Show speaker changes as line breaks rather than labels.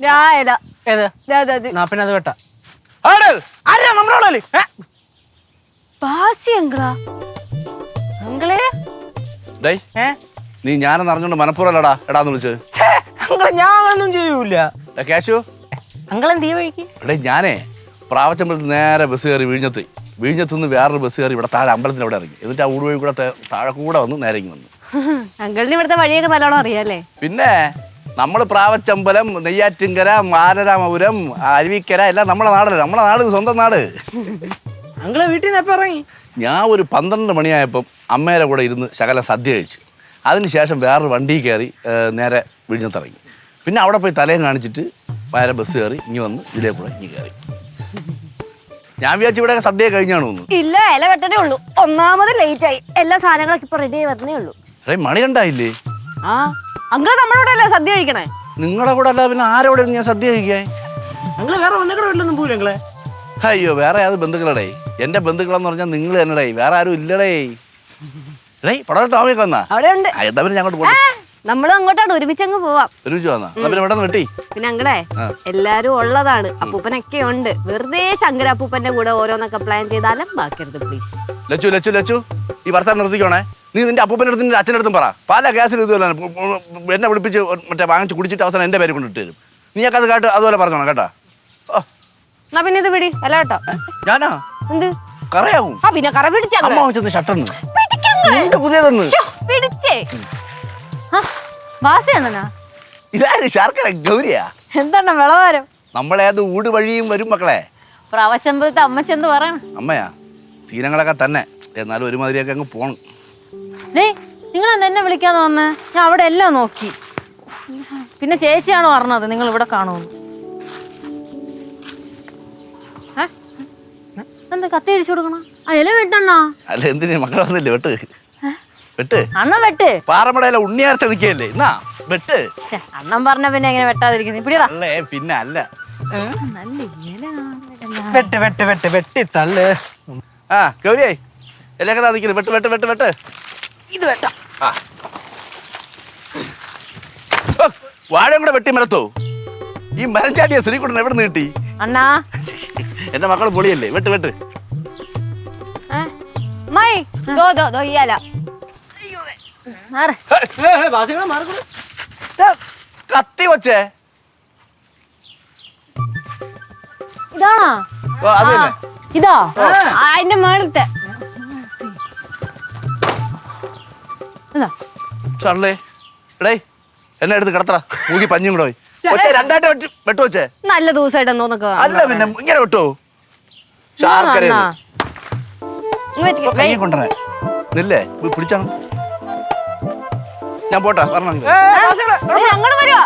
പിന്നെ അത് കേട്ടാ
നീ ഞാനെന്ന് അറിഞ്ഞോണ്ട് മനപ്പൂർവ്വല്ലടാ എടാന്ന് വിളിച്ചത്.
ഞാനൊന്നും ചെയ്യൂല.
കേശു
അങ്കിളെന്തീ വഴിക്ക്?
എടേ ഞാനേ പ്രാവച്ചമ്പലത്തിൽ നേരെ ബസ് കയറി വിഴിഞ്ഞത്തുനിന്ന് വേറൊരു ബസ് കയറി ഇവിടെ താഴെ അമ്പലത്തിൽ അവിടെ ഇറങ്ങി. എന്നിട്ട് ആ ഊടുവഴി കൂടെ താഴെ കൂടെ വന്ന് നേരെ വന്നു.
അങ്കിളിന് ഇവിടുത്തെ വഴിയൊക്കെ നല്ലോണം അറിയാല്ലേ?
പിന്നെ നമ്മള് പ്രാവച്ചമ്പലം, നെയ്യാറ്റിൻകര, മാരരാമപുരം, അരുവിക്കര എല്ലാം നമ്മളെ നാടല്ലേ. നമ്മളെ നാട് സ്വന്തം നാട്.
അങ്കിളെ വീട്ടിൽ നിന്ന് എപ്പോ ഇറങ്ങി?
ഞാൻ ഒരു 12 മണിയായപ്പം അമ്മേരെ കൂടെ ഇരുന്ന് ശകല സദ്യ കഴിച്ചു. അതിനുശേഷം വേറൊരു വണ്ടി കയറി നേരെ വിഴിഞ്ഞത്തിറങ്ങി. പിന്നെ അവിടെ പോയി തലയും കാണിച്ചിട്ട് വേറെ ബസ് കയറി ഇനി വന്ന് ഇതിലേ കൂടെ ഇനി കയറി. ഞാൻ വിചാരിച്ചു ഇവിടെ സദ്യ കഴിഞ്ഞാണ് തോന്നുന്നു.
ഇല്ല, ഇല വെട്ടേ ഉള്ളൂ. ഒന്നാമത് ലേറ്റ് ആയി. എല്ലാ സാധനങ്ങളൊക്കെ ഇപ്പൊ റെഡി ആയി വരുന്നേ ഉള്ളൂ.
മണി രണ്ടായില്ലേ?
ആ അങ്കിള് നമ്മുടെ കൂടെ അല്ലേ സദ്യ കഴിക്കണേ?
നിങ്ങളുടെ കൂടെ അല്ല പിന്നെ ആരോടെ ഞാൻ സദ്യ കഴിക്കാൻ?
അങ്കിള് വേറെ ഒന്നുകൂടെ വീട്ടിലൊന്നും പോയില്ല അങ്കിളെ?
അയ്യോ, വേറെ ഏത് ബന്ധുക്കളടേ? എന്റെ ബന്ധുക്കളെന്ന് പറഞ്ഞാൽ നിങ്ങൾ തന്നെടേ, വേറെ ആരും ഇല്ലടേ. പടവലത്ത് താമയൊക്കെ വന്നാ?
അവിടെ ഉണ്ട്.
എന്താ പിന്നെ ഞങ്ങോട്ട് പോകാം.
നമ്മളും അങ്ങോട്ടാണ് ഒരുമിച്ച് അങ്ങ് പോവാം.
ഒരുമിച്ച് വന്നാ പിന്നെ ഇവിടെ വെട്ടി.
പിന്നെ അങ്ങളെ എല്ലാരും ഉള്ളതാണ്. അപ്പൂപ്പനൊക്കെ ഉണ്ട്. വെറുതെ ശങ്കര അപ്പൂപ്പന്റെ കൂടെ ഓരോന്നൊക്കെ പ്ലാൻ ചെയ്താലും ബാക്കരുത് പ്ലീസ്.
ലച്ചു ലച്ചു ലച്ചു ഈ വർത്താനം നിർത്തിക്കോണേ. നീ നിന്റെ അപ്പൂപ്പൻ്റെ അടുത്തും നിന്റെ അച്ഛൻ്റെ അടുത്തും പറ. പല ഗ്യാസിൽ ഇതുപോലെ എന്നെ വിളിപ്പിച്ച് മറ്റേ വാങ്ങിച്ച് കുടിച്ചിട്ട് അവസാനം എൻ്റെ പേര് കൊണ്ട് ഇട്ട് തരും. നീയൊക്കെ അത് കേട്ട് അതുപോലെ പറഞ്ഞോണം കേട്ടാ.
എന്നാ പിന്നെ ഇത് പിടി. അല്ല കേട്ടോ.
ഞാനാ
എന്ത്
കറയാവും?
പിന്നെ കറ പിടിച്ച
അമ്മ വെച്ചെന്ന് ഷട്ടർന്ന് പുതിയതെന്ന്
പിടിച്ചേ. വാസയാണോ?
ഇതാര് ശർക്കര ഗൗരിയാ?
എന്താണ് വിളവാരം?
നമ്മളേത് ഊട് വഴിയും വരും മക്കളെ.
പ്രാവച്ചമ്പലത്തെ അമ്മച്ചെന്ത് പറയണം?
അമ്മയാ തീരങ്ങളൊക്കെ തന്നെ, എന്നാലും ഒരുമാതിരിയൊക്കെ അങ്ങ് പോണം.
നിങ്ങൾ എന്നെ വിളിക്കാന്ന് വന്ന് ഞാൻ അവിടെ എല്ലാം നോക്കി. പിന്നെ ചേച്ചിയാണോ പറഞ്ഞത് നിങ്ങൾ ഇവിടെ കാണുമെന്ന്? എന്താ കത്തി അടിച്ചു കൊടുക്കണം? ഇല വെട്ടണ്ണാ.
അല്ല എന്തിനാ മക്കളെ വന്നില്ലേ? വെട്ട് വെട്ട്
അണ്ണ വെട്ട്.
പാറമടയിലെ ഉണ്ണിയാർച്ച നിൽക്കല്ലേ? എന്നാ വെട്ട്.
അണ്ണൻ പറഞ്ഞ പിന്നെ എങ്ങനെ വെട്ടാതിരിക്കുന്നത്?
അല്ലേ പിന്നെ അല്ല.
വെട്ട് വെട്ട് വെട്ട് വെട്ടി തള്ളു.
ആ ഗൗരിയേ എല്ലാം നിൽക്കുന്നത്. വെട്ട് വെട്ട് വെട്ട് വെട്ട്.
ഇത് വെട്ടാ.
വാഴയും കൂടെ വെട്ടി മരത്തോ? ഈ മരം ചാടിയ ശ്രീകുട്ടൻ എവിടെ നിന്ന് കിട്ടി?
അണ്ണാ
എന്റെ മക്കള് പൊളിയല്ലേ? വെട്ട് വെട്ട്. കത്തി വച്ചേ
ഇതാണോ?
അത് തന്നെ.
ഇതാ അതിന്റെ മേളത്തെ
ചാർലേ എടേ എന്നെ എടുത്ത് കിടത്തറ. മൂക്കി പഞ്ഞും കൂടെ പോയി രണ്ടായിട്ട് വെട്ടു വെച്ചേ.
നല്ല ദിവസമായിട്ട് എന്തോന്നൊക്കെ
അല്ല പിന്നെ ഇങ്ങനെ വെട്ടോ? ശാർക്കര കൊണ്ടുവരാ നില്ലേ പിടിച്ചാണ്. ഞാൻ പോട്ടാ പറഞ്ഞ
ഞങ്ങള് വരുവാ.